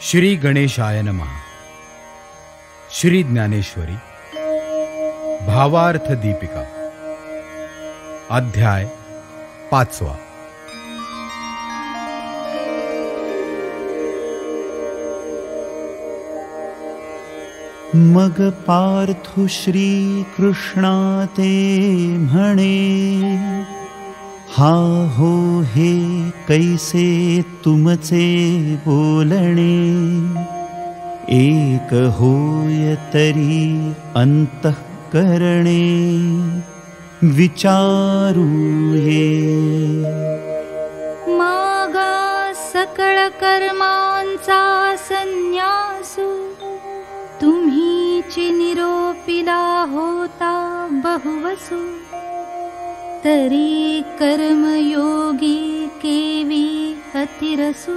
श्री गणेशाय नमः. श्री ज्ञानेश्वरी भावार्थ दीपिका अध्याय 5. मग पार्थु श्री कृष्णा ते म्हणे, हा हो हे कैसे तुमचे बोलणे, एक होय तरी अंतःकरणे विचारू ये. मागा सकळ कर्मांचा संन्यासू, तुम्हीची निरोपिला होता बहुवसू, तरी कर्मयोगी केवी अतिरसू,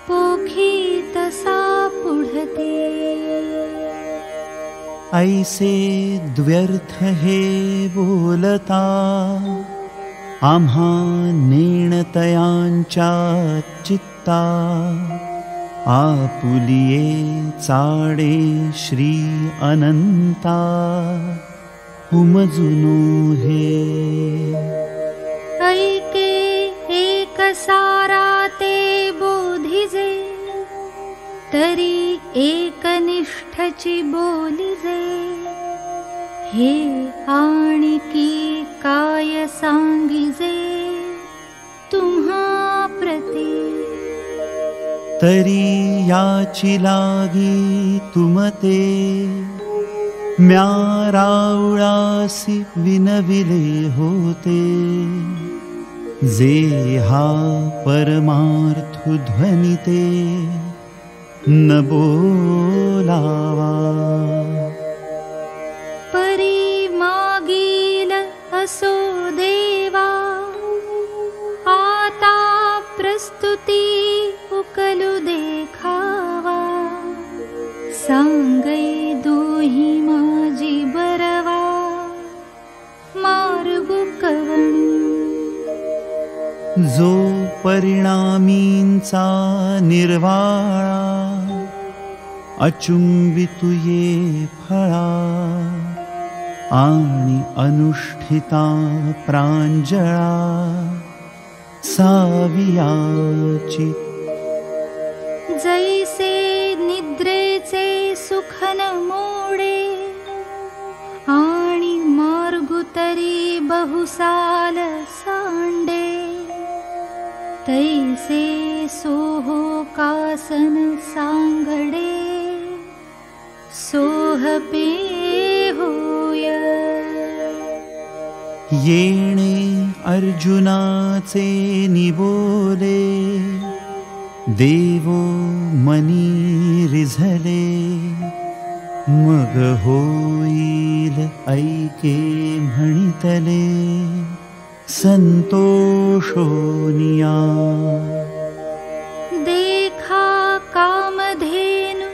पोखी तसा पुढते. ऐसे द्व्यर्थ हे बोलता, आम्हा नेणतयांच्या चित्ता, आपुलिये चाडे श्री अनंता, उमजुनो हे. ऐके एक सारा ते बोधिजे, तरी एकनिष्ठची बोलिजे, हे आणिकी काय सांगिजे तुम्हा प्रती. तरी याची लागी तुमते, म्या रावळासी विनविले होते, जे हा परमार्थ ध्वनिते न बोलावा. परी मागील असो देवा, आता प्रस्तुती उकलू देखावा, सांगई दोही माझी बरवा, मार्गु कवणू. जो परिणामींचा निर्वाळा, अचुंबितुये फळा, आणि अनुष्ठिता प्रांजळा, सावियाची. जैसे निद्रेचे सुखन मोडे, आणि मार्गुतरी बहुसाल सांडे, तैसे सोहो कासन सांगडे, सोहपे होय. येणे अर्जुनाचे निबोले, देवो मनी रिझले, मग होईल ऐके म्हणितले, संतोषोनिया. देखा कामधेनु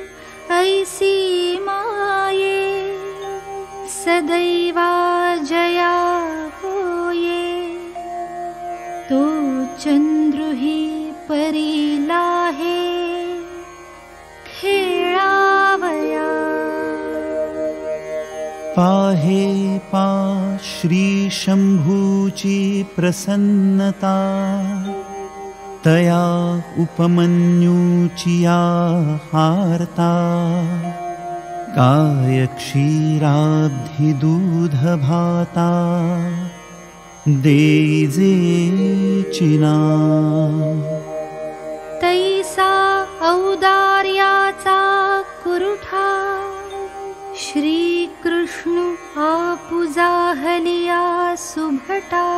ऐसी माये, सदैवा जया होये, तो चंद्रुही परिला है खेळावया. पाहे पा श्री शंभूची प्रसन्नता, तया उपमन्यूची हारता, काय क्षीराब्धी दूध भाता, देजे चिना. तैसा औदार्याचा कुरुठा, श्री कृष्ण आपुजाहलिया सुभटा,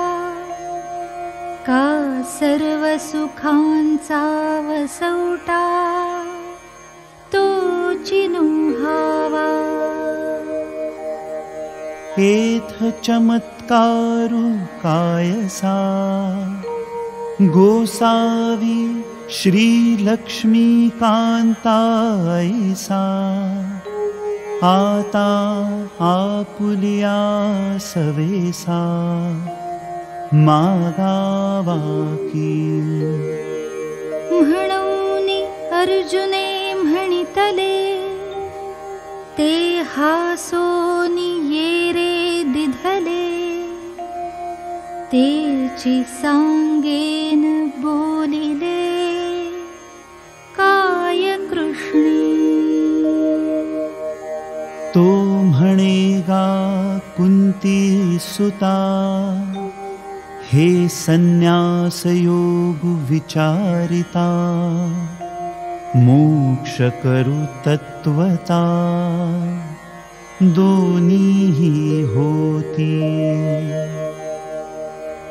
का सर्व सुखांचा वसवटा, तो चिनुहावा. एथ चमत्कारु कायसा, गोसावी श्री लक्ष्मीकांता ऐसा, आता आपुलिया सवेसा, मागावा की. म्हणून अर्जुने म्हणितले, ते हासोनी ये रे दिधले, तेची सांगेन बोलिले, काय कृष्णे. तो म्हणेगा कुंती सुता, हे संन्यास योग विचारिता, मोक्ष करू तत्वता, दोन्ही होती.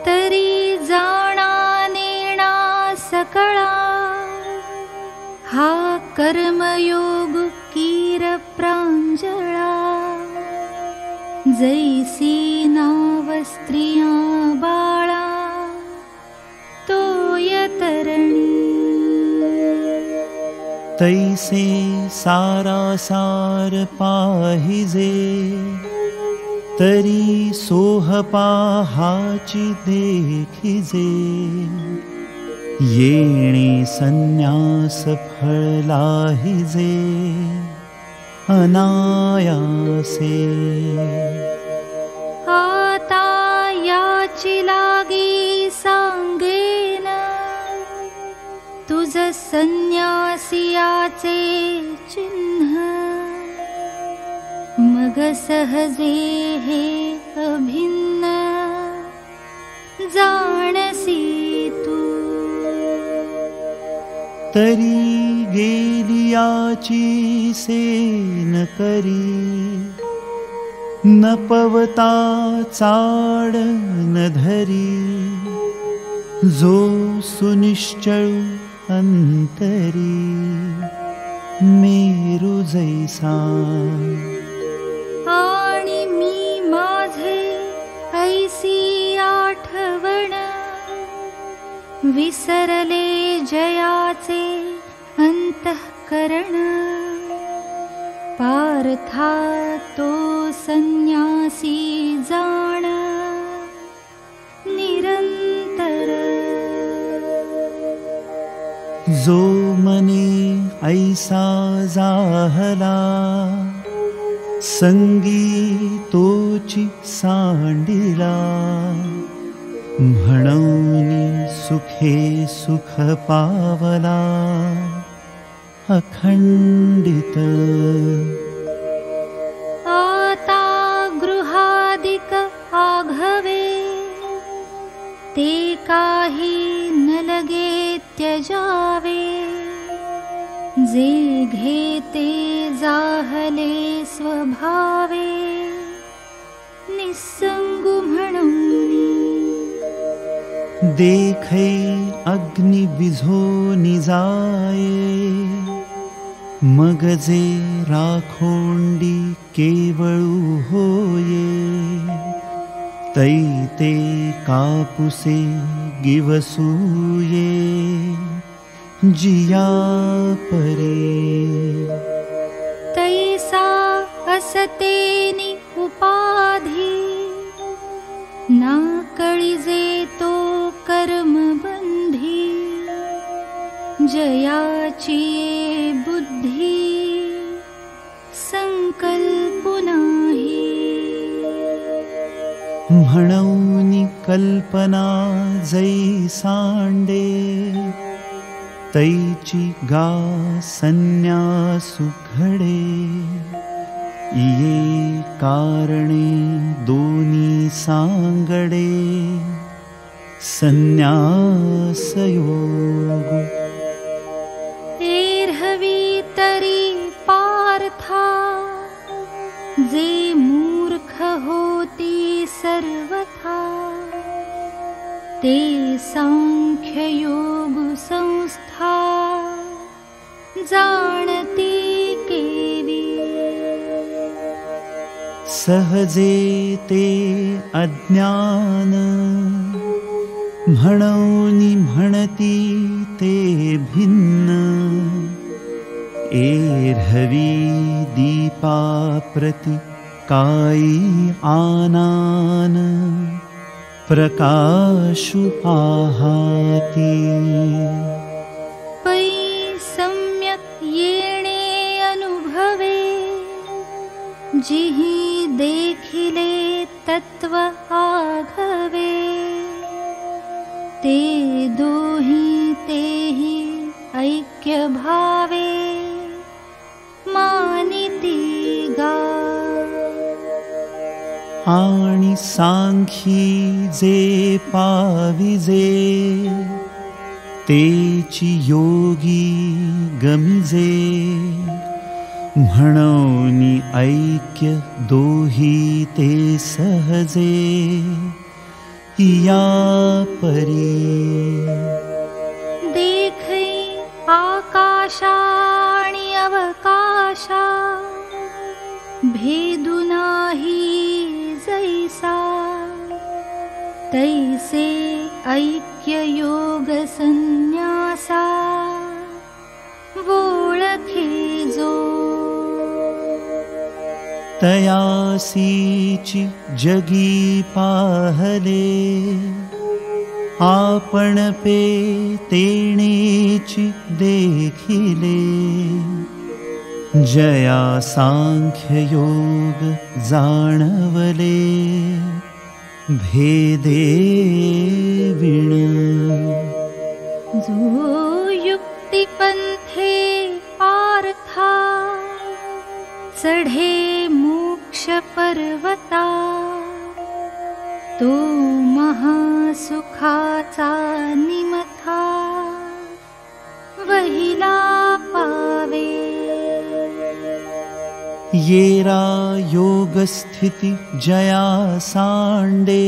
तरी जाणा नेणा सकळा, हा कर्मयोग कीर प्रांजळा, जैसी नाव स्त्रिया बाळा, तोय तरणी. तैसे सारासार पाहिजे, तरी सोहपाहाची देखिजे, येणे संन्यास फळलाहिजे, अनायासे. आता याची लागी सांगेन, तुझ संन्यासियाचे चिन्ह, मग सहजे हे अभिन्न, जाणसी तू. तरी गेलियाची सेन करी, न पवता चाड न धरी, जो सुनिश्चळू अंतरी, मेरु जैसा. आणि मी माझे ऐसी आठवण, विसरले जयाचे अंतःकरण. पार्था तो संन्यासी जाण, निरंतर. जो मने ऐसा जाहला, संगी तोची सांडिला, म्हणून सुखे सुख पावला, अखंडित. आता गृहादिक आघवे, ते काही न लगे त्यजावे, जे घेते जाहले स्वभावे, निसंगु म्हणून. देखै अग्नि विझोनी जाये, मग जे राखोंडी केवळू होये, तैते कापुसे गिवसूये, जिया परे. तैसा असतेनी उपाधी, ना कळिजे तो कर्मबंधी, जयाची बुद्धी संकल्प नाही. म्हणून कल्पना जै सांडे, तैची गा संन्यासु घडे, ये कारणे दोन्ही सांगडे, संन्यास योग. एरहवी तरी पार्था, जे मूर्ख होती सर्वथा, ते सांख्य योग संस्था, जाणती केवी. सहजे ते अज्ञान, म्हणून म्हणती ते भिन्न, एरहवी दीपा प्रति काई आनान, प्रकाशु आहाती. पै सम्यक येणे अनुभवे, जिहि देखिले तत्व आघवे, ते दोही तेहि ऐक्य भावे, मानिती गा। आणि सांख्यी जे पाविजे, तेची योगी गमिजे, म्हणोनी ऐक्य दोही ते सहजे, या परी। देखै आकाशाणि अवकाशा, भेदु नाही जैसा, तैसे ऐक्य योग संन्यासा, वोळखे जो। तयासीची जगी पाहले, आपण पे तेणेची देखिले, जया सांख्य योग जाणवले, भेदे विण। जो युक्ति पंथे पार्था, चढे मोक्ष पर्वता, तो महासुखाचा निमथा, वहिला पावे। येरा योग स्थिति जया सांडे,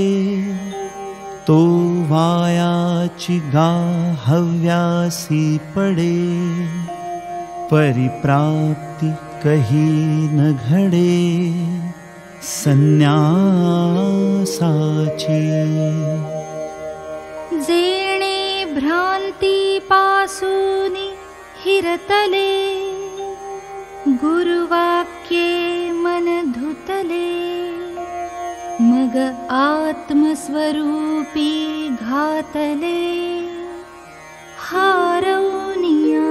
तो वायाची गा हव्यासी पडे, परिप्राप्ति कही न घडे, संन्यासाची। जेणे भ्रांती पासूनी हिरतले, गुरुवाक्ये मन धुतले, मग आत्मस्वरूपी घातले, हारवनिया।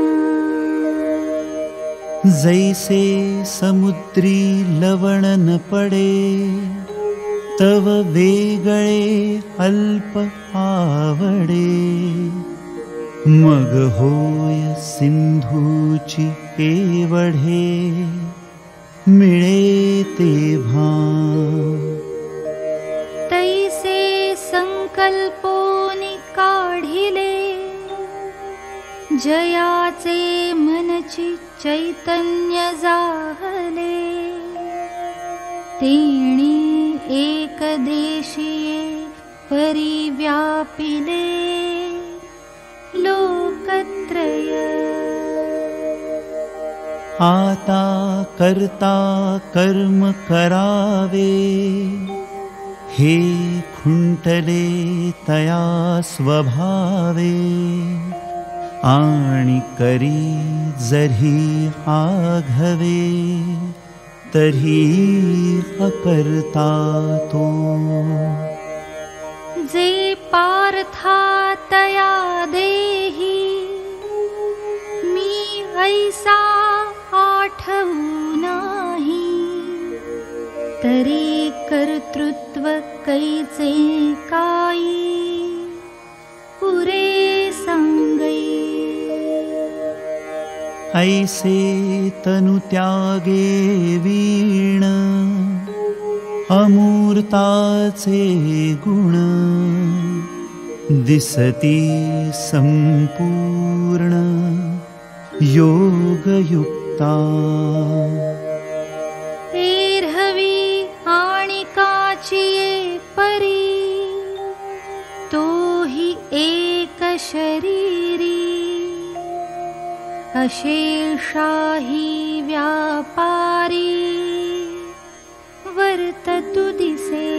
जैसे समुद्री लवण न पडे, तव वेगळे अल्प आवडे, मग होय सिंधूची केवढे, मिळे तेव्हा। तैसे संकल्पोनी काढिले, जयाचे मनची चैतन्य जाहले, तेणी एक देशीये परिव्यापिले, लोकत्रय। आता करता कर्म करावे, हे खुंटले तया स्वभावे, आणि करी जरी आघवे, तरी अकर्ता तो। जे पार्था तया देही, मी ऐसा आठवू नाही, तरी कर्तृत्व कैचे काई, पुरे सांगई। ऐसे तनु त्यागे वीण, अमूर्ताचे गुण, दिसती संपूर्ण योगयुक्ता। एरहवी आणि काचिये परी, तोही एक शरीरी, अशेषाही व्यापारी, वर्ततु दिसे।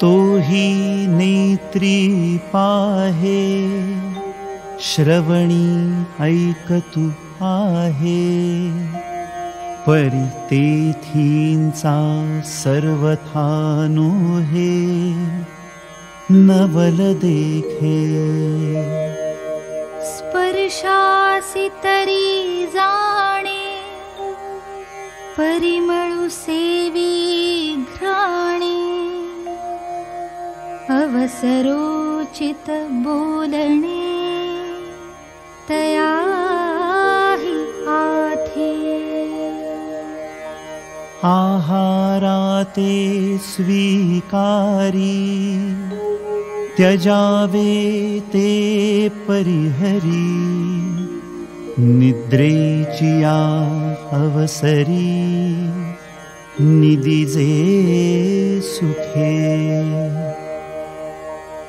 तोही नेत्री पाहे, श्रवणी ऐकतु आहे, परी तेथींचा सर्वथा नोहे, नवल देखे। स्पर्श स्पर्शासी तरी जाणे, परिमळू सेवी घ्राणे, अवसरोचित बोलणे, तयाही आथे. आहाराते स्वीकारी, त्यजावे ते परिहरी, निद्रेचिया अवसरी, निदिजे सुखे.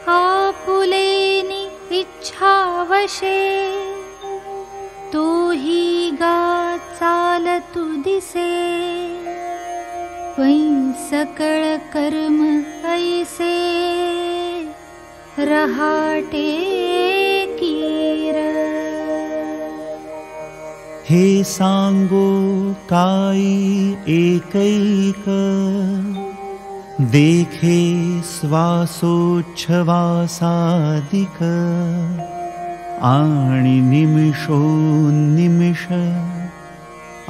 आपुलेनी इच्छावशे, तोही गा चालतु दिसे, त्वयि सकळ कर्म ऐसे, रहाटे कीर. हे सांगो काई एकैक, देखे श्वासोच्छवासादिक, आणि निमिषोन्निमिष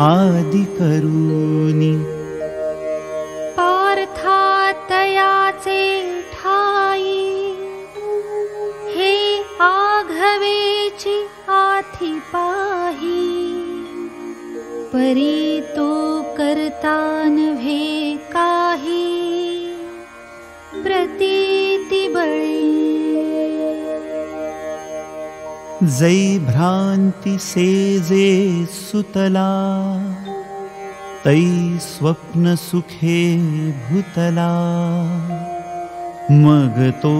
आदि करूनी. पार्थातयाचे ठाई, हे आघवेची आथी पाही, परी तो करता नव्हे काही, प्रतीति बळी. जै भ्रांती सेजे सुतला, तै स्वप्न सुखे भूतला, मग तो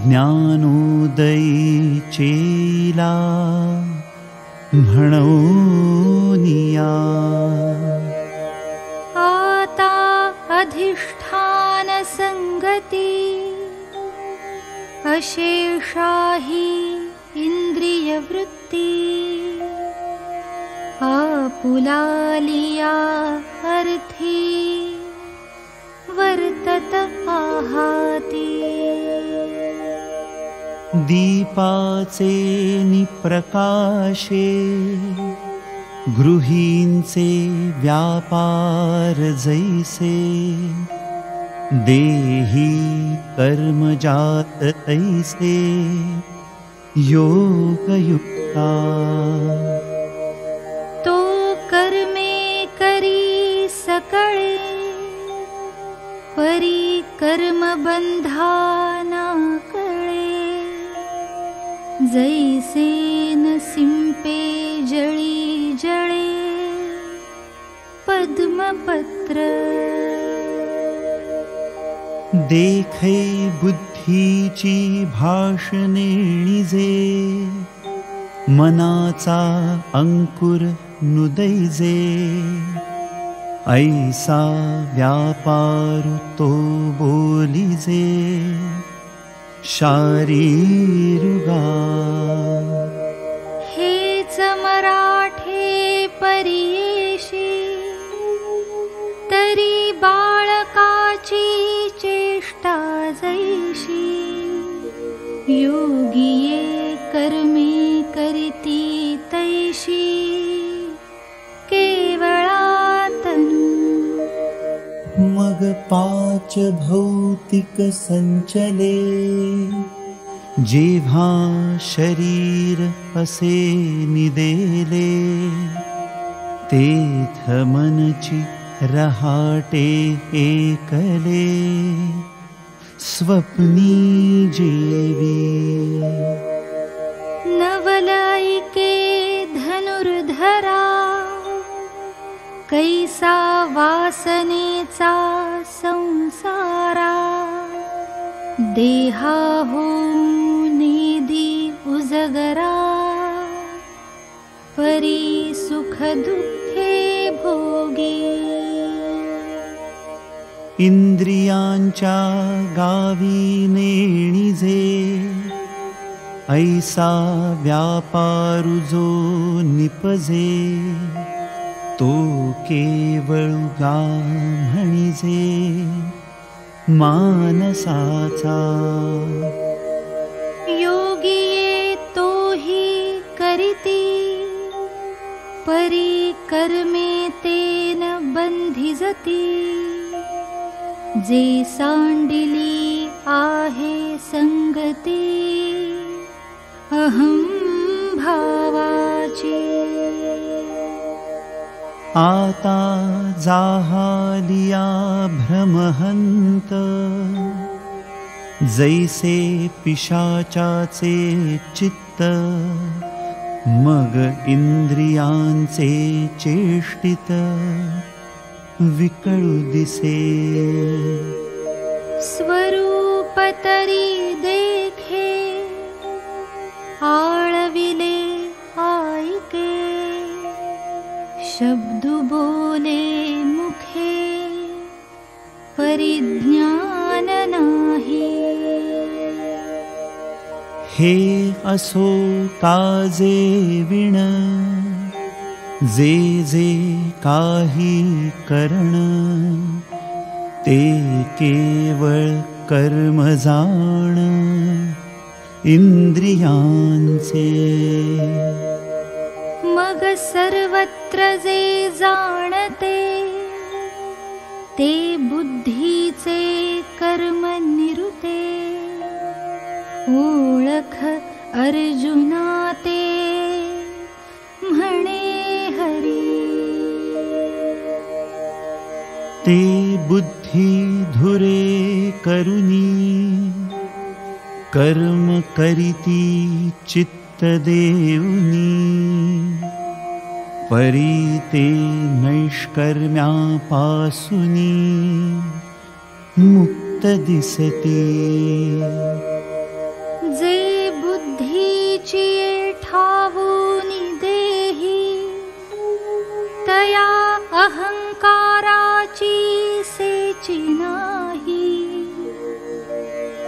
ज्ञानोदयी चेला, म्हणोनिया. आता अधिष्ठान संगती, अशेषाही इंद्रिय वृत्ती, आपुलालिया अर्थी, वर्तत आहाती. दीपाचे निप्रकाशे, गृहींचे व्यापार जैसे, देही कर्मजात तैसे, योगयुक्ता. तो कर्मे करी सकळे, परी कर्म बंधाना कळे, जैसे न सिंपे जळी जळे, पद्मपत्र. देखै बुद्धीची भाषणे जे, मनाचा अंकुर नुदैजे, ऐसा व्यापार तो बोलिजे, शारीरुगा. हेच मराठे परियेशी, तरी बाळकाची चेष्टा जैशी, योगिये कर्मे करिती तैशी, केवळातनु. मग पाच भौतिक संचले, जेव्हा शरीर असे निदेले, तेथ मनची रहाटे एकले, स्वप्नी जेवी. नवलाइके धनुर्धरा, कैसा वासनेचा संसारा, देहा होऊन निधी उजगरा, परी सुख दुःखे भोगी. इंद्रियांच्या गावी नेणिजे, ऐसा व्यापारु जो निपजे, तो केवळुगा म्हणिजे, मानसाचा. योगिये तोही करिती, संगती, जे सांडिली आहे संगती अहं भावाची। आता जाहालिया भ्रमहंत, जैसे पिशाचाचे चित्त, मग इंद्रियांचे चेष्टित विकळू दिसे। स्वरूप तरी देखे, आळविले ऐके, शब्द बोले मुखे, परिज्ञान नाही। हे असो काजे विण, जे जे काही करण, ते केवळ कर्म जाण इंद्रियांचे। मग सर्वत्र जे जाणते, ते बुद्धीचे कर्म निरुते, ओळख अर्जुना ते म्हणे हरी। ते बुद्धी धुरे करुनी, कर्म करीती चित्त देऊनी, परी ते नैष्कर्म्यापासूनी मुक्त दिसती। जे बुद्धीची ठावूनी देही, तया अहंकाराची सेची नाही।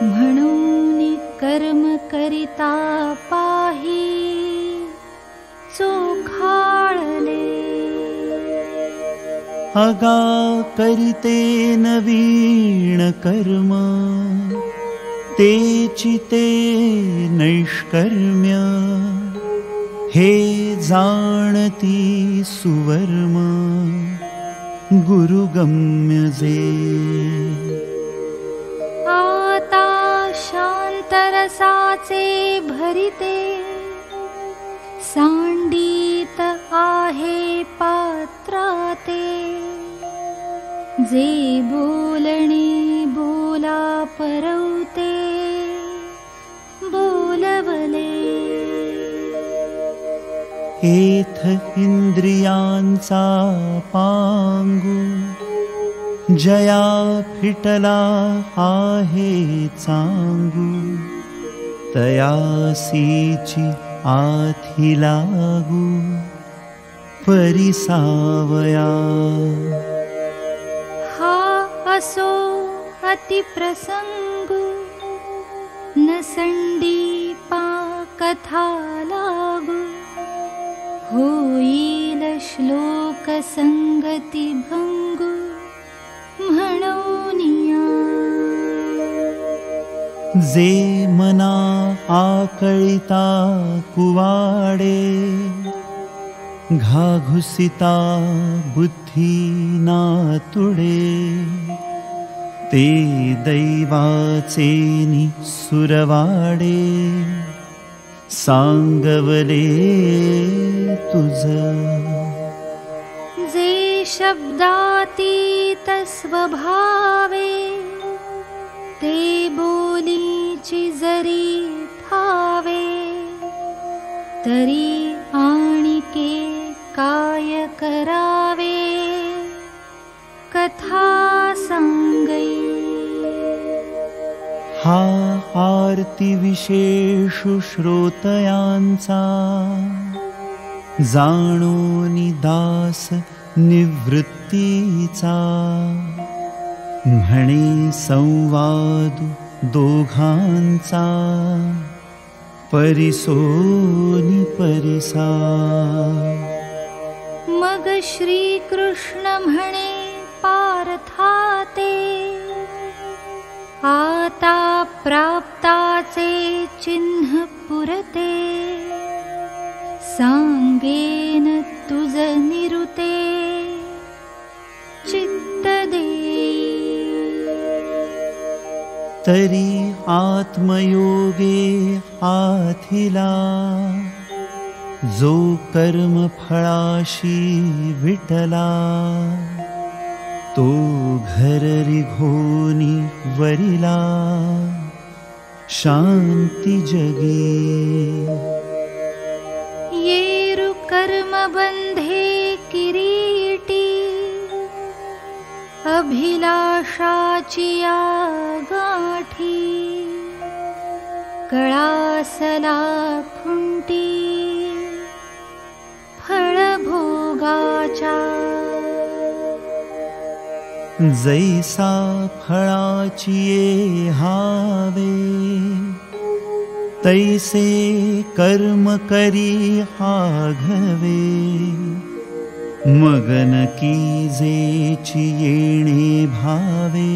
म्हणून कर्म करिता पाही, चोखाळले। अगा करिते नवीन कर्म, तेची ते नैष्कर्म्य, हे जाणती सुवर्म गुरुगम्य जे। आता शांतरसाचे भरिते, सांडीत आहे पात्राते, जे बोलणे बोला परवते, बोलवले। एथ इंद्रियांचा पांगू, जया फिटला आहे चांगू, तयासीची आथी लागू परिसावया। हा असो अतिप्रसंगू, न संडीपा कथा लागू, होईल श्लोक संगती भंगू म्हणूनिया। जे मना आकळिता कुवाडे, घाघुसिता बुद्धी नातुडे, ते दैवाचे नि सुरवाडे, सांगवले तुझ। जे शब्दातीत स्वभावे, ते बोलीची जरी फावे, तरी आणिके काय करावे, कथा सांगई। हा आरती विशेषु श्रोतयांचा, जाणोनी दास निवृत्तीचा, म्हणे संवाद दोघांचा, परिसोनी परिसा। मग श्री कृष्ण म्हणे पार्थाते, आता प्राप्ताचे चिन्ह पुरते, सांगेन तुझ निरुते चित्त तरी आत्मयोगे आथिला, जो कर्म फळाशी विटला, तो घर रिघोनी वरिला, शांती जगी. येरु कर्म बंधे किरीटी, अभिलाषाची या गाठी, कळासला खुंटी, फळभोगाच्या. जैसा फळाची ये हावे, तैसे कर्म करी आघवे, मगन कीजेची येणे भावे,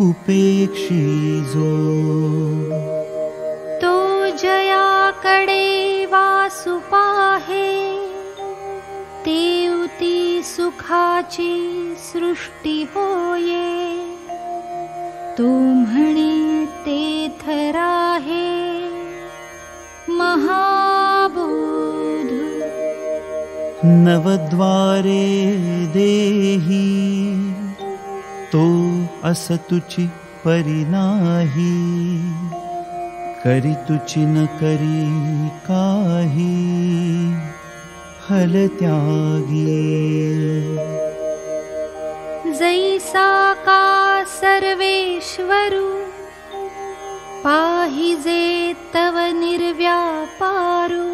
उपेक्षी जो. तो जयाकडे वासु पाहे, तेवती सुखाची सृष्टी होये, तो म्हणे तेथ राहे महाबोध. नवद्वारे देही, तो असतुची परी नाही, करी तुची न करी काही, फल त्यागी. जैसा का सर्वेश्वरु, पाहिजे तव निर्व्यापारु,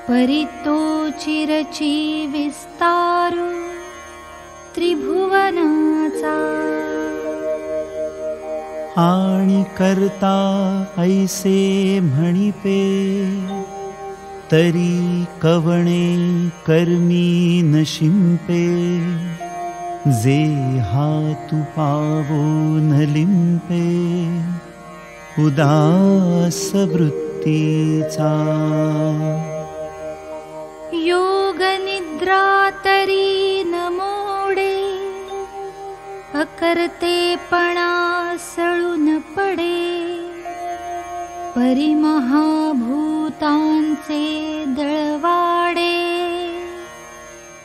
परितोची रची विस्तारु, त्रिभुवनाचा. आणि करता ऐसे म्हणिपे, तरी कवणे कर्मी न शिंपे, जे हातु पावो न लिंपे, उदास वृत्तीचा. योग निद्रा तरी न मोडे, अकर्तेपणा सळून पडे, परिमहाभूतांचे दळवाडे,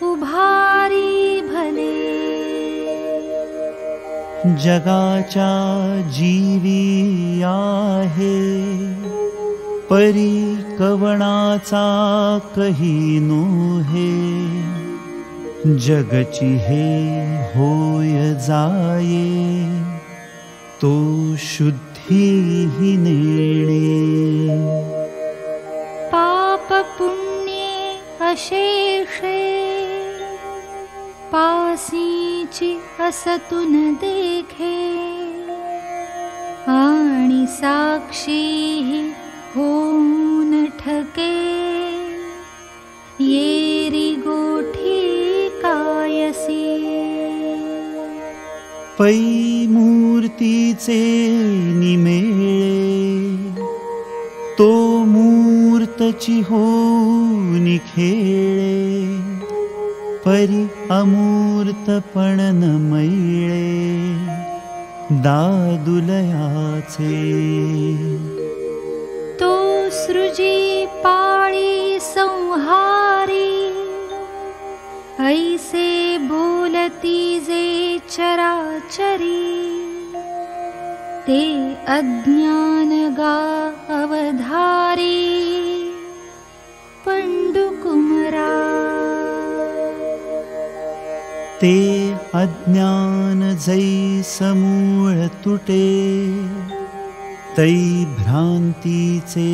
उभारी भले. जगाच्या जीवी आहे, परी कवणाचा कही नोहे, जगची हे होय जाये, तो शुद्धी ही नेणे. पाप पुण्ये अशेषे, पासीची असतुन देखे, आणि साक्षी होऊन ठके, येरी गोठी कायसी. पै मूर्तीचे निमेळे, तो मूर्तची होऊन खेळे, परी अमूर्तपण न मैळे, दादुलयाचे. तो सृजी पाळी संहारी, ऐसे बोलती जे चराचरी, ते अज्ञान गा अवधारी, पंडुकुमरा. ते अज्ञान जैसमूळ तुटे, तै भ्रांतीचे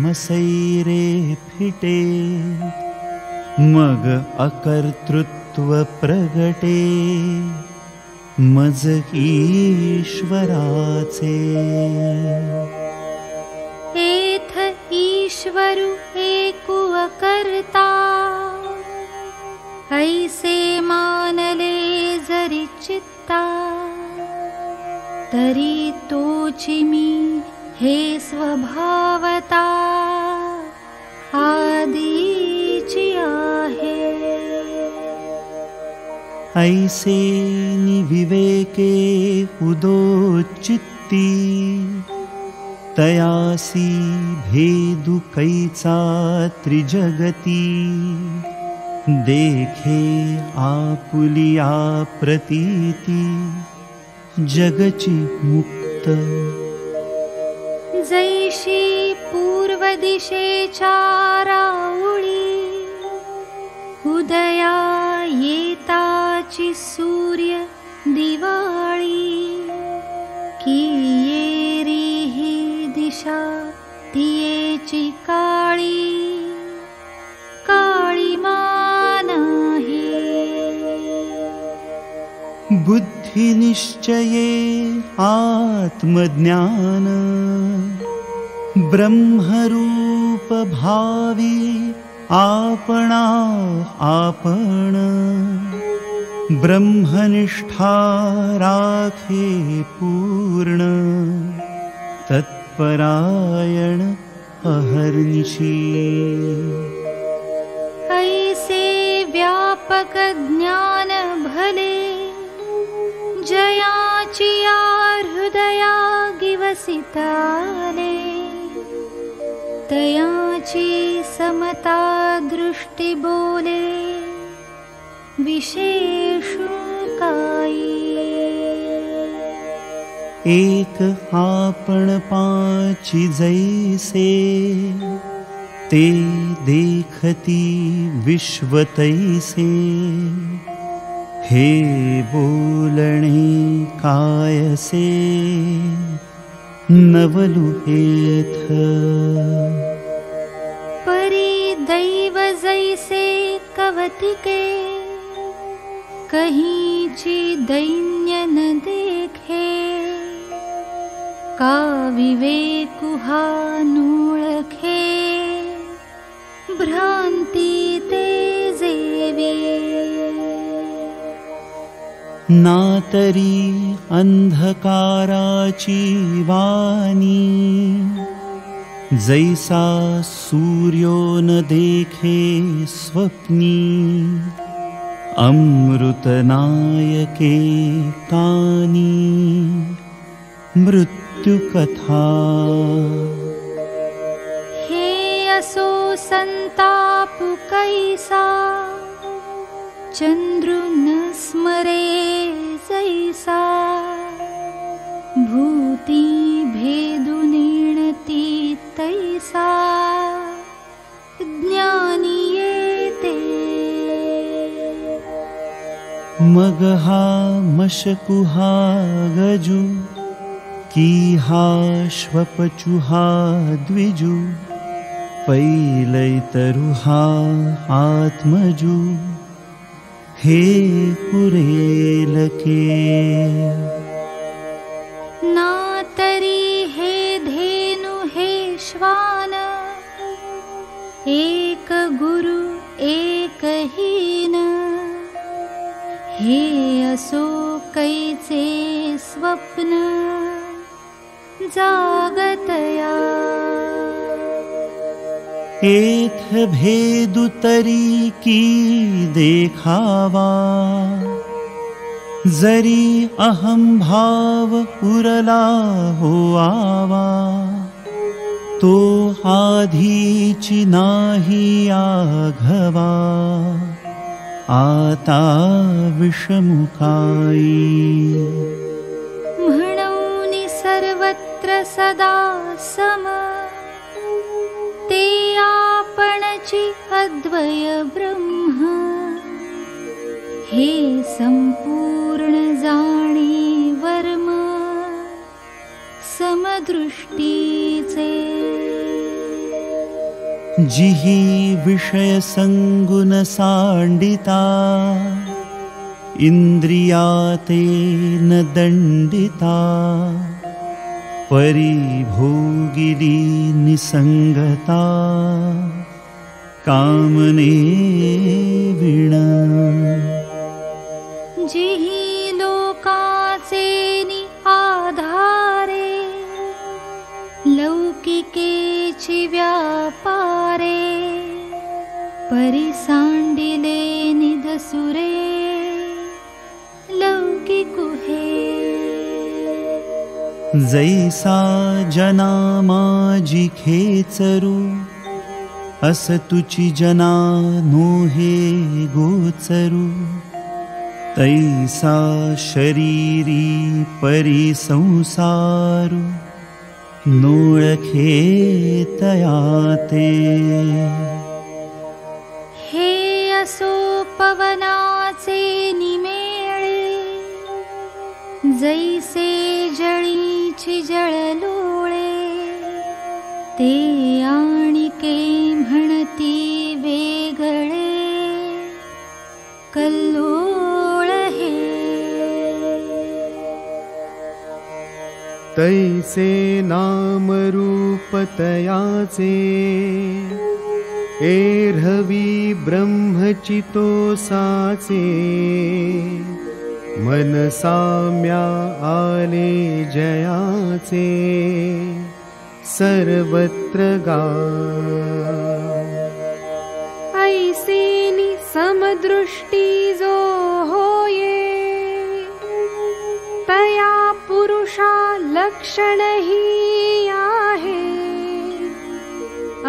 मसैरे फिटे, मग अकर्तृत्व प्रगटे, मज ईश्वराचे. एथ ईश्वरु एकु अकर्ता, ऐसे मानले जरी चित्ता, तरी तोची मी हे स्वभावता, आदीची आहे. ऐसे निविवेके उदोचित्ती तयासी भेदु कैचा त्रिजगती देखे आपुलिया प्रतीति जगची मुक्त जैशी पूर्वदिशेच्या राऊळी उदया येताची सूर्य दिवाळी की येरी ही दिशा तियेची काळी काळी मानाही बुद्धि निश्चये आत्मज्ञान ब्रह्मरूप भावी आपणा आपण ब्रह्मनिष्ठा राखे पूर्ण तत्परायण अहर्निशी ऐसे व्यापक ज्ञान भले जयाची या हृदया गिवसिताले तयाची समता दृष्टी बोले विशेषु काई एक आपण पाची जैसे ते देखती विश्व तैसे हे बोलणे कायसे नवलुहेथ परी दैव जैसे कवतिके कहींची दैन्य न देखे का विवेकुहा नोळखे भ्रांती ते जेवी नातरी अंधकाराची वाणी जैसा सूर्यो न देखे स्वप्नी अमृतनायके कानी मृत्युकथा हे असो संताप कैसा चंद्र न स्मरे जैसा भूती भेदु नेणती तैसा ज्ञानी येते मगहा मशकुहा गजु कीहा श्वपचुहा द्विजु पैलैतरुहा आत्मजु हे पुरेलके नातरी हे धेनु हे श्वान एक गुरु एक हीन हे असो कैचे स्वप्न जागतया एथ भेदु तरी की देखावा जरी अहम भाव उरला हो आवा तो आधीची नाही आघवा आता विषमुखाई म्हणूनि सर्वत्र सदा सम ते आपणची अद्वय ब्रह्म हे संपूर्ण जाणे वर्म समदृष्टीचे जिही विषय संगुण सांडिता इंद्रियाते न दंडिता परिभोगिली निसंगता कामने विणा जिही लोकाचे नि आधारे लौकिकेची व्यापारे परिसांडिले निदसुरे लौकिकुहे जैसा जना माझी खेचरू अस तुची जना नोहे गोचरू तैसा शरीरी परिसंसारू नोळखे तयाते हे असो पवनाचे निमेळे जैसे जळीची जळलोळे ते आणिके म्हणती वेगळे कल्लोळ हे तैसे नाम रूप तयाचे एरहवी ब्रह्मचितोसाचे मन साम्या आले जयाचे सर्वत्र गा ऐसेनी समदृष्टी जो होये तया पुरुषा लक्षण ही आहे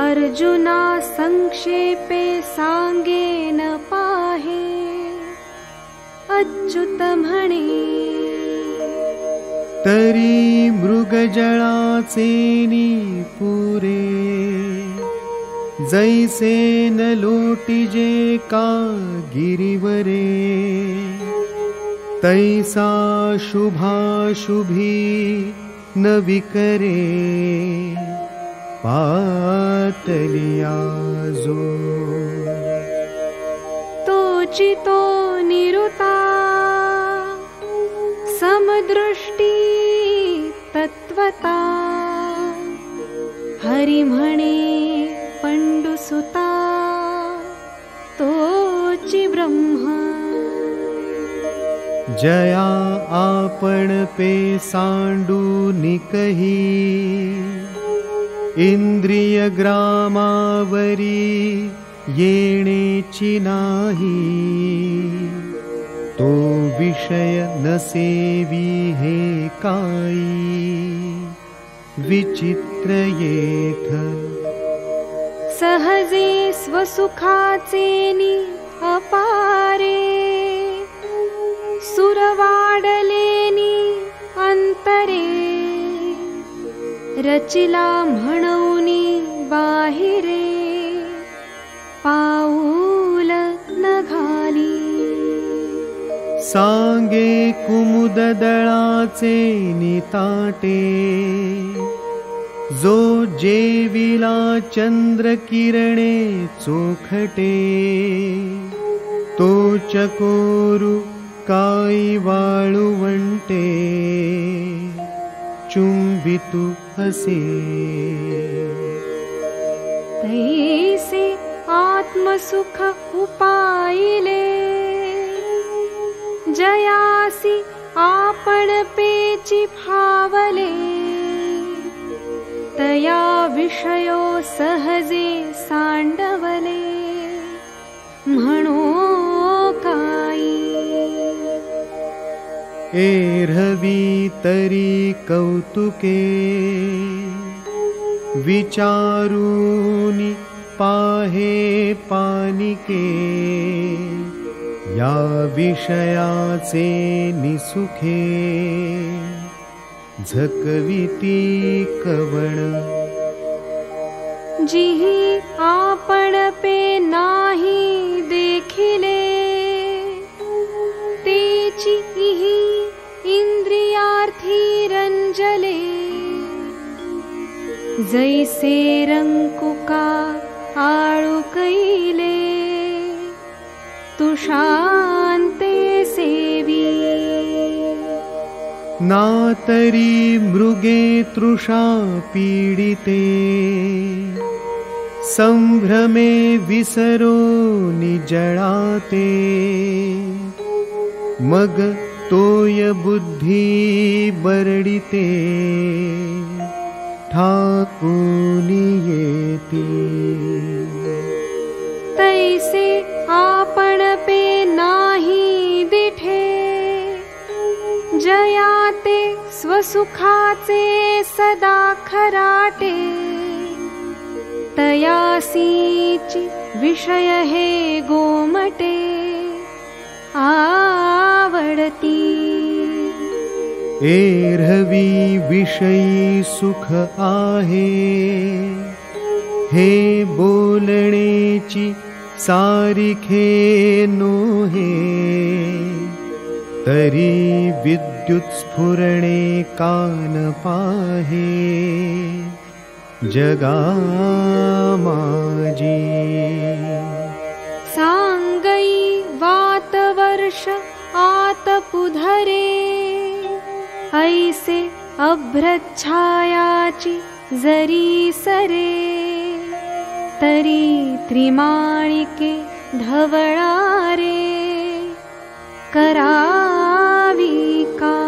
अर्जुना संक्षेपे सांगे न पाहे अच्युत म्हणे तरी मृगजळाचे पुरे जैसे न लोटिजे का गिरिवरे तैसा शुभाशुभी न विकरे पातलिया जो तोची तो निरुता समदृष्टी तत्वता हरि म्हणे पंडुसुता तोची ब्रह्म जया आपण पे सांडू निकही इंद्रिय ग्रामावरी येणेची नाही तो विषय नसेवी हे काई विचित्र येथ सहजे स्वसुखाचे नि अपारे सुरवाडलेनी अंतरे रचिला म्हणूनी बाहिरे पाऊल न घाली सांगे कुमुद दळाचे निताटे जो जेविला चंद्र किरणे चोखटे तो चकोरू काई वाळुवंटे चुंबितु हसे तैसे आत्मसुख उपाइले जयासी आपण पेची फावले तया विषयो सहजे सांडवले म्हणो काई एरवी तरी कौतुके विचारूनी पाहे पानिके या विषयाचे निसुखे झकविती कवण जिही आपण पे नाही देखिले तेची इही इंद्रियार्थी रंजले जैसे रंकुका आळू कैले तुषांते सेवी नातरी मृगे तृषा पीडिते संभ्रमे विसरो निजळाते मग तोय बुद्धी बरडिते ठाकुनी येती तैसे आपण पे नाही दिठे जयाते स्व स्वसुखाचे सदा खराटे, तयासीची विषय हे गोमटे आवडती। एरवी विषयी सुख आहे, हे बोलणेची सारिखे नोहे, तरी विद्युत स्फुरणे कान पाहे जगा माझी। सांगई वात वर्ष आत पुधरे, ऐसे अभ्रच्छायाची जरी सरे, तरी त्रिमाणिके ढवळारे करावी का।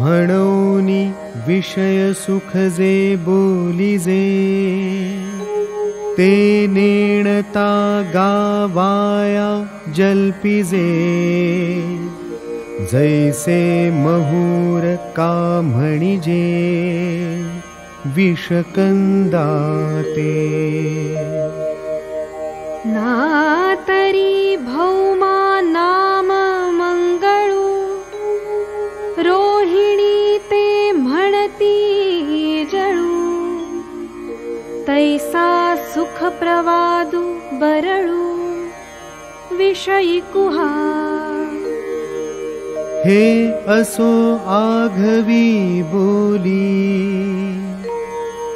म्हणोनी विषय सुख जे बोलिजे, ते नेणता गावाया जल्पिजे, जैसे महूर का म्हणिजे विषकंदाते। नातरी भौमा नाम मंगळू, रोहिणी ते म्हणती जळू, तैसा सुख प्रवादू बरळू विषयी कुहा। हे असो आघवी बोली,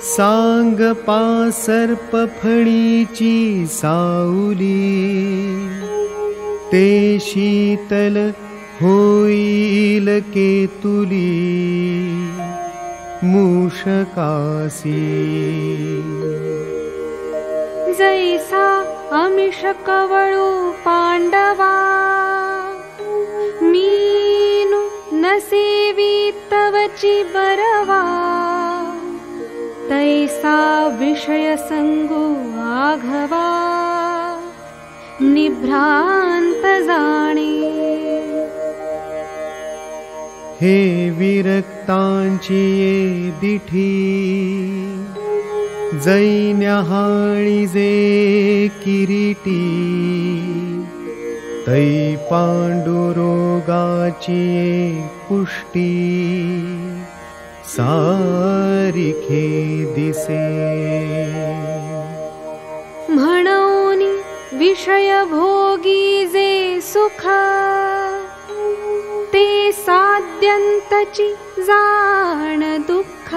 सांग पासर्प फणीची साऊली, ते शीतल होईल केतुली मूषकासी। जैसा आमिष कवळू पांडवा, मीनु नसेवी तवची बरवा, तैसा विषय संगो आघवा निभ्रांत जाणे। हे विरक्तांची ये दिठी, जैन्याहाळी जे किरीटी, तै पांडुरोगाची ये पुष्टी सारिखे दिसे। म्हणोनी विषय भोगी जे सुख, ते साध्यंतची जाण दुःख,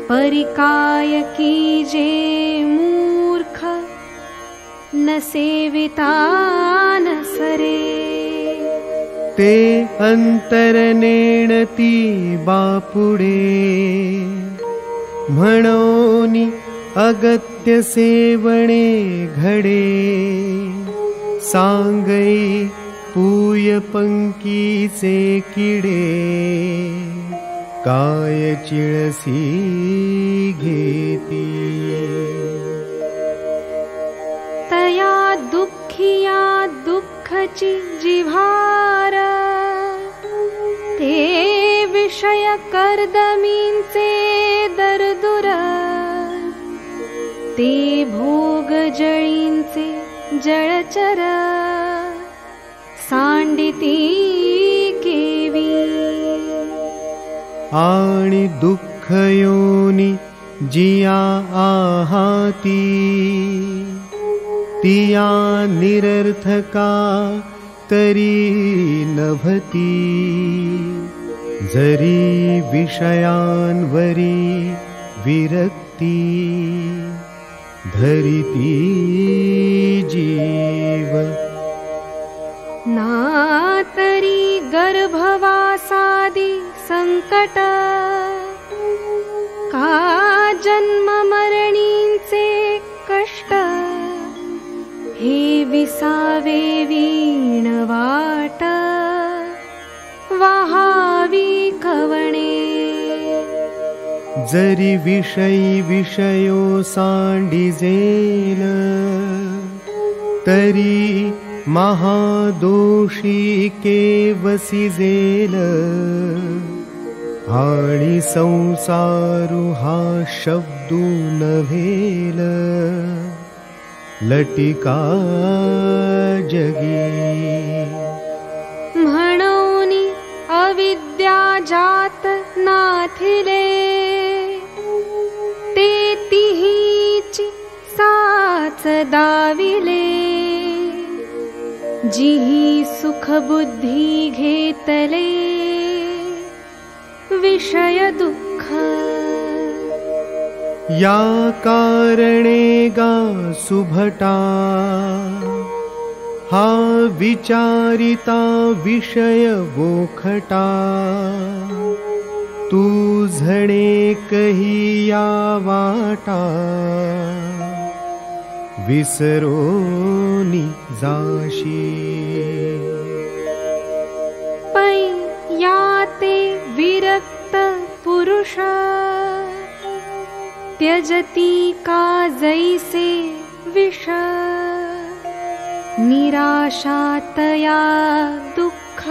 परिकाय की जे मूर्ख, न सेविता न सरे। ते अंतर नेणती बापुडे, म्हणोनी अगत्य सेवणे घडे, सांगई पूय पंकीचे किडे, काय चिळसी घेती। तया दुःखिया दुःखची जिव्हार, ते विषय कर्दमींचे दरदुर, ते भोग जळींचे जळचर, सांडिती केवी। आणि दुःख योनी जिया आहाती, तिया निरर्थका तरी नभती, जरी विषयांवरी विरक्ती धरिती जीव। नातरी गर्भवासादी संकट, का जन्म मरणींचे कष्ट, हे विसावे वीण वाट, वाहावी कवणे। जरी विषयी विषयो सांडिजेल, तरी महादोषी केवसिजेल आणि संसारु हा शब्दू नव्हेल लटिका जगी म्हणूनी अविद्या जात नाथिले ते तिहीची साच दाविले जिही सुख बुद्धी घेतले विषय दुःख या कारणे गा सुभटा हा विचारिता विषय वोखटा तू झणे कही या वाटा विसरोनी जाशी पै याते विरक्त पुरुष त्यजती का जैसे विष निराशातया दुःख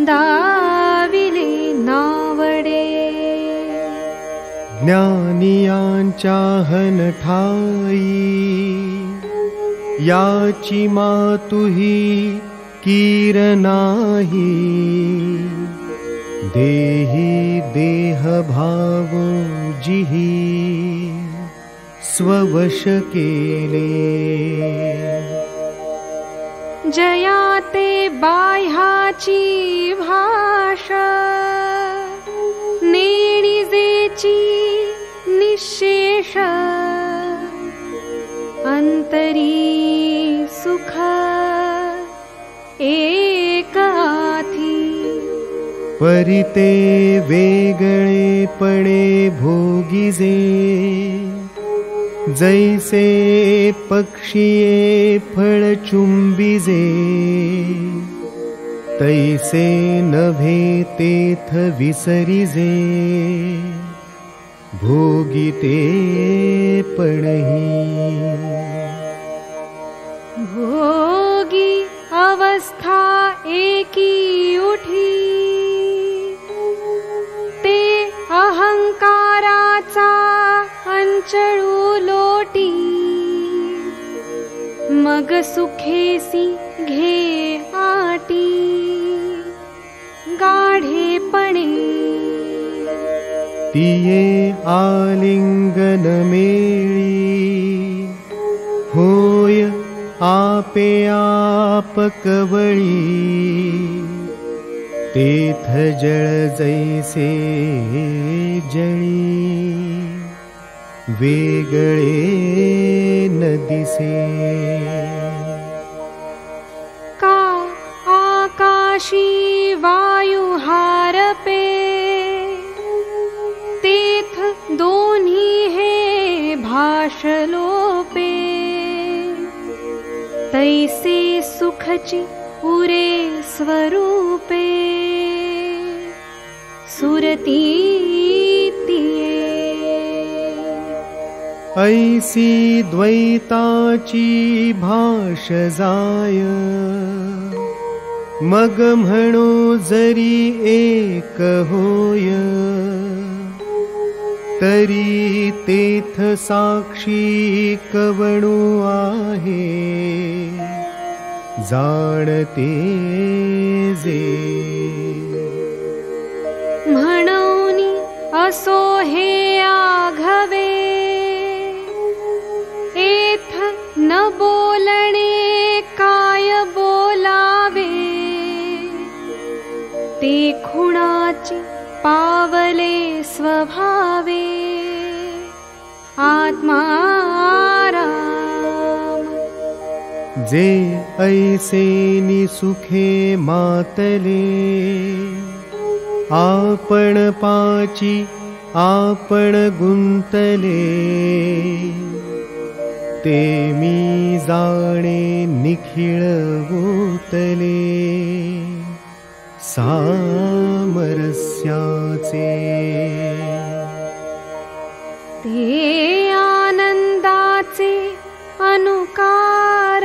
दाविले नावडे ज्ञानियांच्या हनठाई याची मातुही कीर नाही देही देह भाव जिही स्ववश केले जयाते बाह्याची भाषा नेणिजेची निशेष अंतरी सुख एक आथी परिते वेगळेपणे भोगिजे जैसे पक्षिये फळ चुंबिजे तैसे नभे तेथ विसरिजे भोगिते पणही भोगी अवस्था एकी उठी ते अहंकाराचा अंचळू लोटी मग सुखेसी घे आटी गाढेपणे तिये आलिंगन मेळी होय आपे आप कवळी तेथ जळ जैसे जळी वेगळे न दिसे का आकाशी वायू हारपे तेथ दोन्ही हे भाषलोपे तैसे सुखची उरे स्वरूपे सुरती ऐसी द्वैताची भाष जाय मग म्हणो जरी एक होय तरी तेथ साक्षी कवणू आहे जाणते जे म्हणूनी असो हे आघवे एथ न बोलणे काय बोलावे ते खुणाची पावले स्वभावे आत्माराम जे ऐसे सुखे मातले आपण पाची आपण गुंतले ते मी जाणे निखिळ गोतले सामरस्याचे ते आनंदाचे अनुकार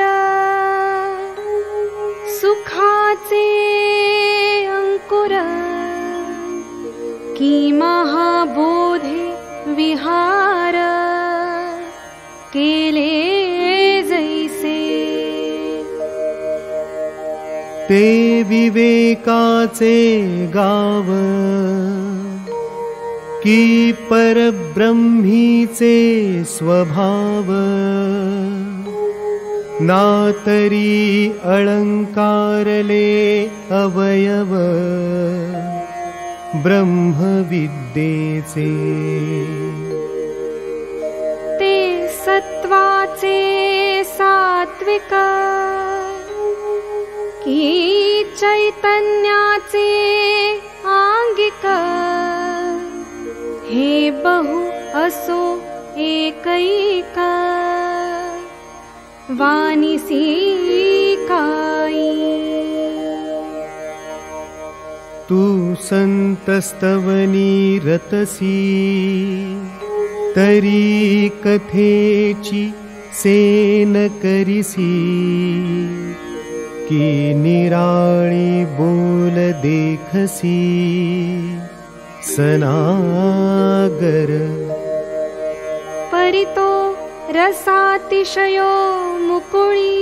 विहार केले जैसे ते विवेकाचे गाव की परब्रह्मीचे स्वभाव नातरी अलंकारले अवयव ब्रह्मविद्येचे ते सत्वाचे सात्विक की चैतन्याचे आंगिक हे बहु असो एकैक वानिसी काई तू संतस्तवनी रतसी तरी कथेची सेन करिसी की निराळी बोल देखसी सनागर परितो रसातिशयो मुकुळी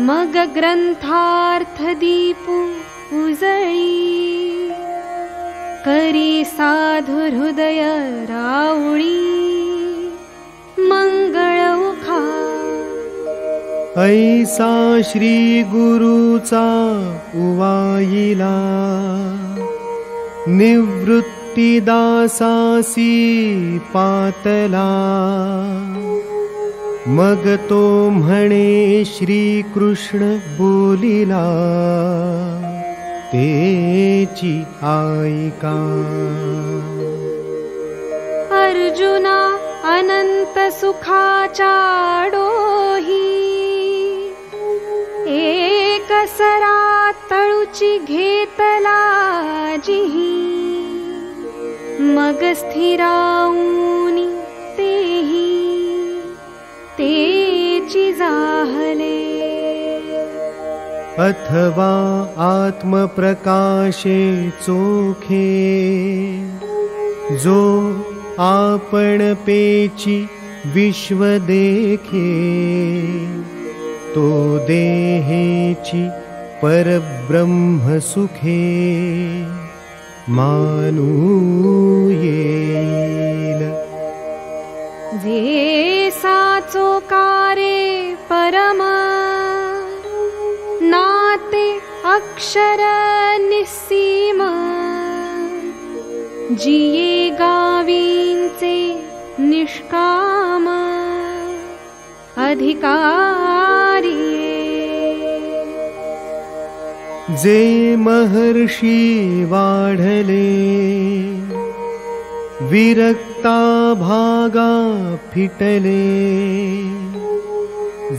मग ग्रंथार्थ दीपू उजळी करी साधु हृदय राऊळी मंगळ उखा ऐसा श्री गुरुचा उवाईला निवृत्तिदासासी पातला मग तो म्हणे श्री कृष्ण बोलिला तेची ऐका अर्जुना अनंत सुखाच्या डोही एक सरा तळुची घेतला जिही मग स्थिराऊनी तेही तेची जाहले अथवा आत्मप्रकाशे चोखे जो आपण पेची विश्व देखे तो देहेची परब्रह्म सुखे मानू येईल जे साचो कारे परम नाते अक्षर निस्सीम जिये गावींचे निष्काम अधिकारी जे महर्षी वाढले विरक्ता भागा फिटले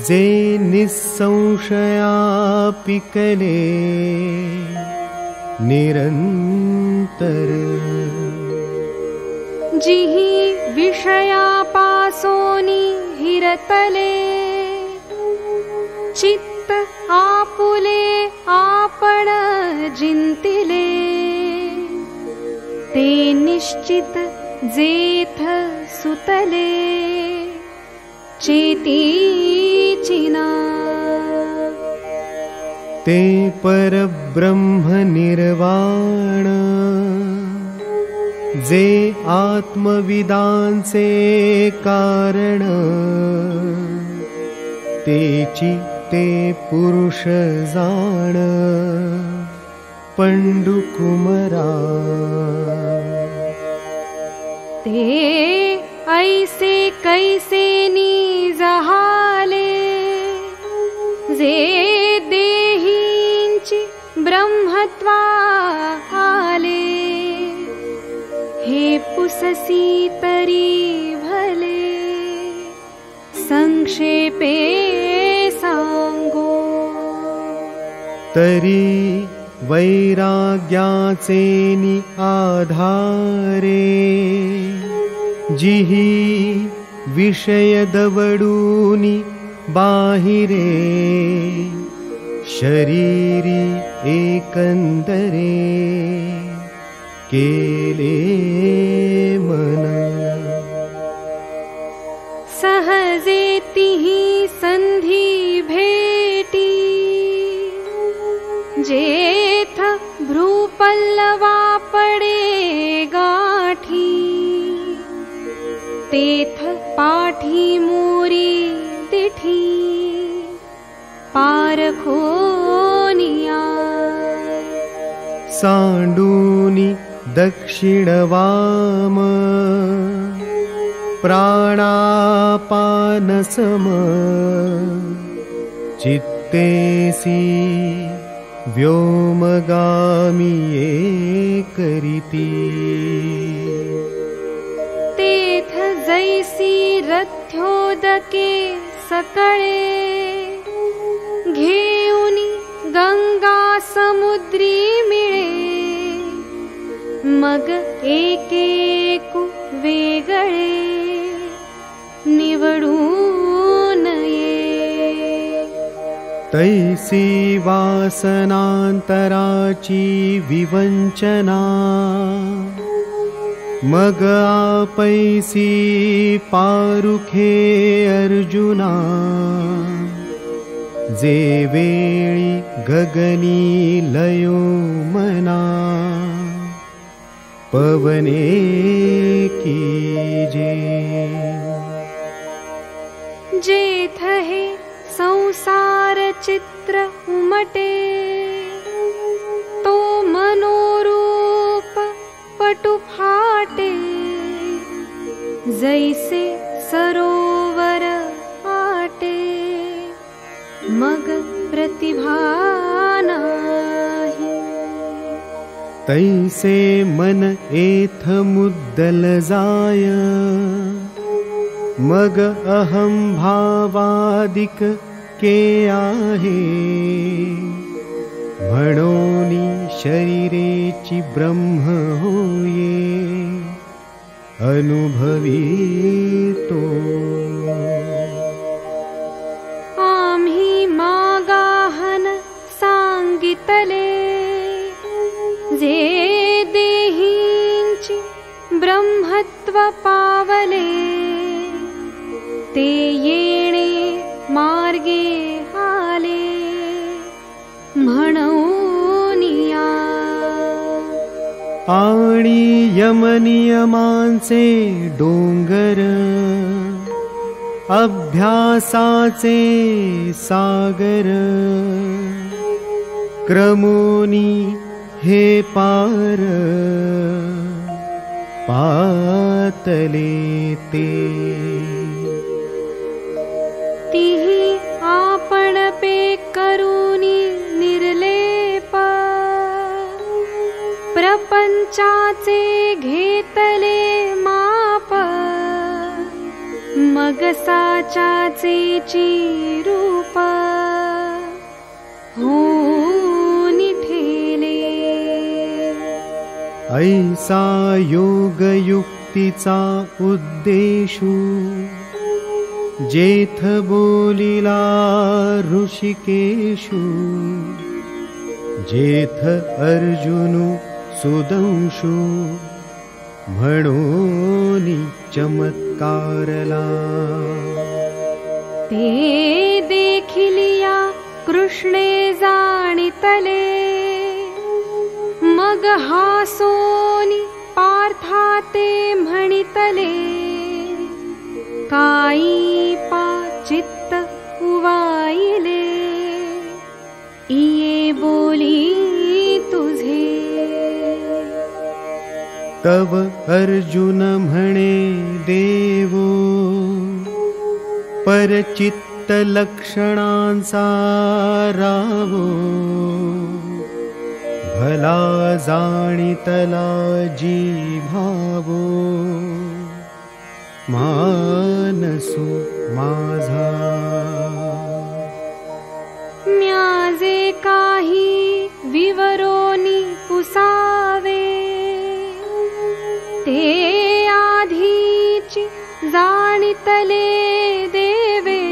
जे निसंशया पिकले निरंतर जिही विषयापासोनी हिरतले चित्त आपुले आपण जिंतिले ते निश्चित जेथ सुतले चेतीचिना ते परब्रह्म निर्वाण जे आत्मविदांचे कारण तेची ते पुरुष जाण पंडुकुमरा ते ऐसे कैसे निजहाले जे देहींची ब्रह्मत्वा आले हे पुससी तरी भले संक्षेपे सांगो तरी वैराग्याचे नि आधारे जिही विषय दवडूनी बाहिरे शरीरी एकंदरे केले मन पाठी, तेथ पाठी मोरी तिठी, पारखोनिया सांडूनी दक्षिणवाम, प्राणापानसम, चित्तेसी व्योमगामी करीती, तेथ जैसी रथ्योदके सकळे, घेऊनी गंगा समुद्री मिळे, मग एकेकु वेगळे निवडून ये. तैसी वासनांतराची विवंचना, मग आपैसी पारुखे अर्जुना, जे वेळी गगनी लयो मना, पवने कीजे. जेथ हे संसार चित्र उमटे, तो मनोरूप पटु फाटे, जैसे सरोवर आटे, मग प्रतिभा नाही. तैसे मन एथ मुद्दल जाय, मग अहम भावादिक के आहे, म्हणोनी शरीरेची ब्रह्म होये, अनुभवितो. आम्ही मागाहन सांगितले, जे देहींची ब्रह्मत्व पावले, ते येणे मार्गे आले, म्हणूनिया. आणि यमनियमांचे डोंगर, अभ्यासाचे सागर, क्रमोनी हे पार पातले ते. तिही आपण पे करूनी निर्लेप, प्रपंचाचे घेतले माप, मग साचाचे रूप होनी ठेले. ऐसा योग युक्तीचा उद्देशू, जेथ बोलिला ऋषिकेशु, जेथ अर्जुनु सुदंशु, म्हणोनी चमत्कारला. ते देखिलिया कृष्णे जाणितले, मग हासोनी पार्था ते म्हणितले, काई पा चित्त उवाईले, इये बोली तुझे. तव अर्जुन म्हणे देवो, परचित्त लक्षणांचा रावो, भला जाणितला जी भावो, मानसो माझा. म्याजे काही विवरोनी पुसावे, ते आधीची जाणितले देवे,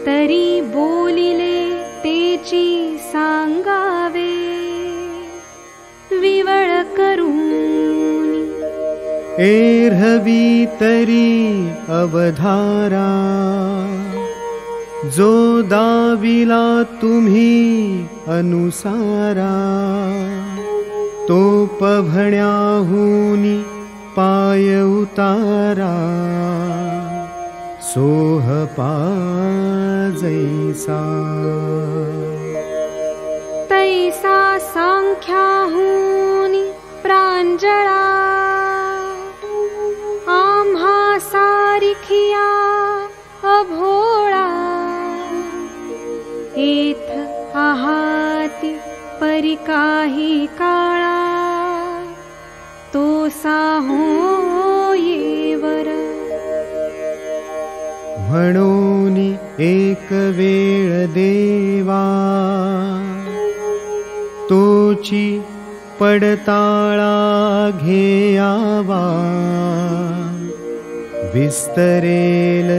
तरी बोलिले तेची सांगावे, विवळ करून. एरहवी तरी अवधारा, जो दाविला तुम्ही अनुसारा, तो पभण्याहूनी पाय उतारा सोह पाजैसा तैसा सांख्याहूनी प्रांजळा आम्हा सारिखिया अभोळा एथ आहाती परिकाही काळा तो साहो येवर म्हणून एक वेळ देवा तोची पडताळा घेयावा विस्तरेल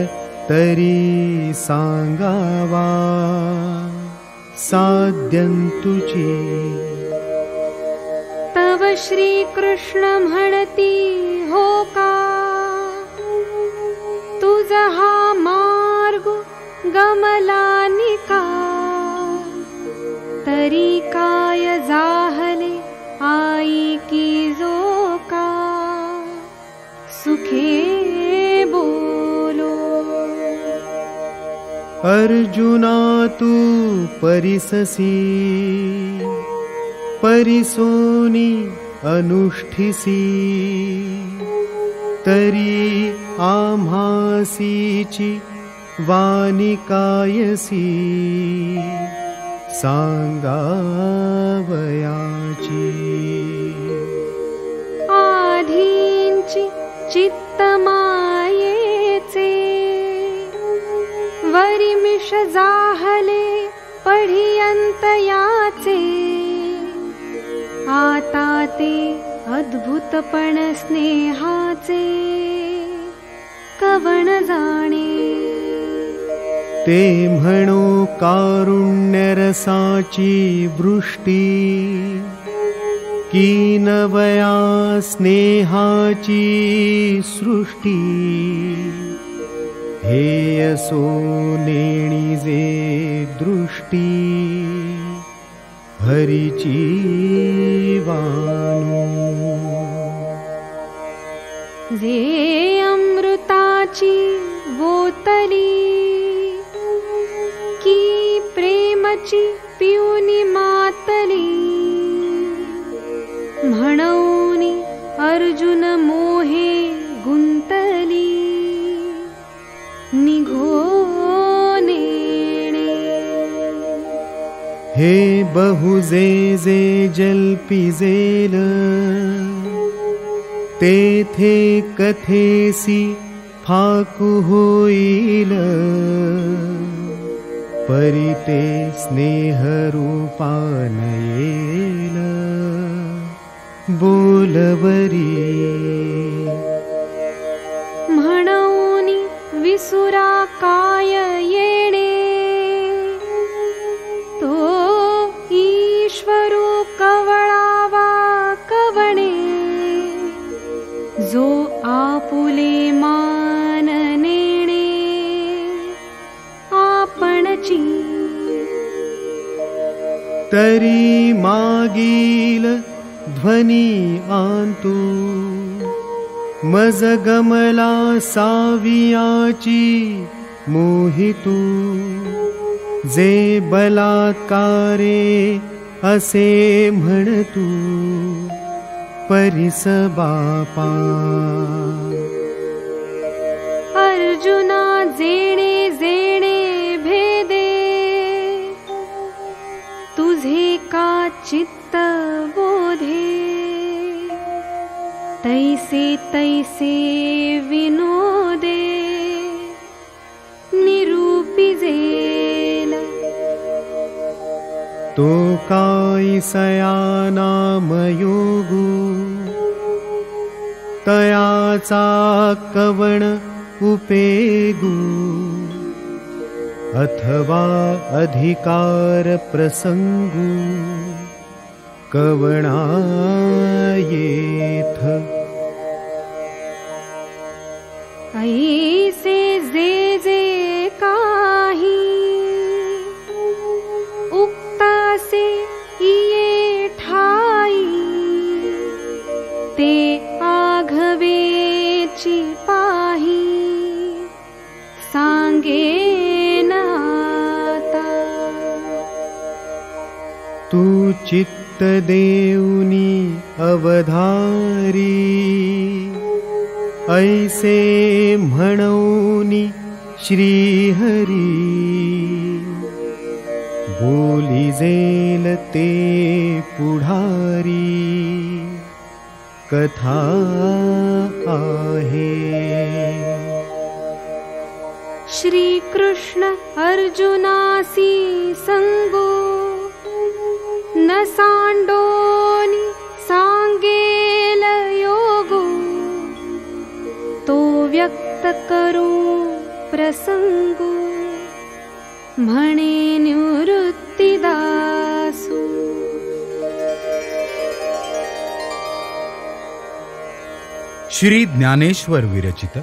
तरी सांगावा साध्यंतुची तव श्री कृष्ण म्हणती हो का तुझा हा मार्ग गमला निका तरी काय जाहले आई की जो का सुखे बोलो अर्जुना तू परिससी परिसोनी अनुष्ठिसी तरी आम्हासीची वानिकायसी सांगावयाची आधींची चित्तमायेचे वरिमिष जाहले पढियंत याचे आता ते अद्भुतपण स्नेहाचे कवण जाणे ते म्हणो कारुण्यरसाची वृष्टी कीनवया स्नेहाची सृष्टी हेयसो नेणिजे दृष्टी हरीची वाणू जे अमृताची बोतली की प्रेमची पिऊनी मातली म्हणूनी अर्जुन मोहे गुंतली निघो नेणे हे बहुजे जे जल्पिजेल तेथे कथेसी फाकू होईल परिते स्नेहरूपान येल बोलवरी म्हणूनी विसुरा काय येणे तो ईश्वरू कवळावा कवणे जो आपुले मान नेणे आपणची तरी मागील ध्वनी आंतू मज गमला सावियाची मोहितू जे बलात्कारे असे म्हणतू परिस बापा अर्जुना जेणे जेणे भेदे तुझे का चित्त बोधे तैसे तैसे विनोदे निरूपिजेल तो काय सयानाम योगू तयाचा कवण उपेगू अथवा अधिकार प्रसंगू कवणायेथ ऐसे जे जे काही उक्तासे ये ठाई चित्त देऊनी अवधारी, ऐसे म्हणूनी श्रीहरी, बोली जेल ते पुढारी, कथा आहे। श्री कृष्ण अर्जुनासी संगो, न सांडोनी सांगेल योगो, तो व्यक्त करू प्रसंगो, म्हणे निवृत्तिदासु। श्री ज्ञानेश्वर विरचित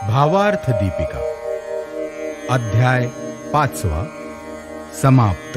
भावार्थ दीपिका, अध्याय 5 समाप्त।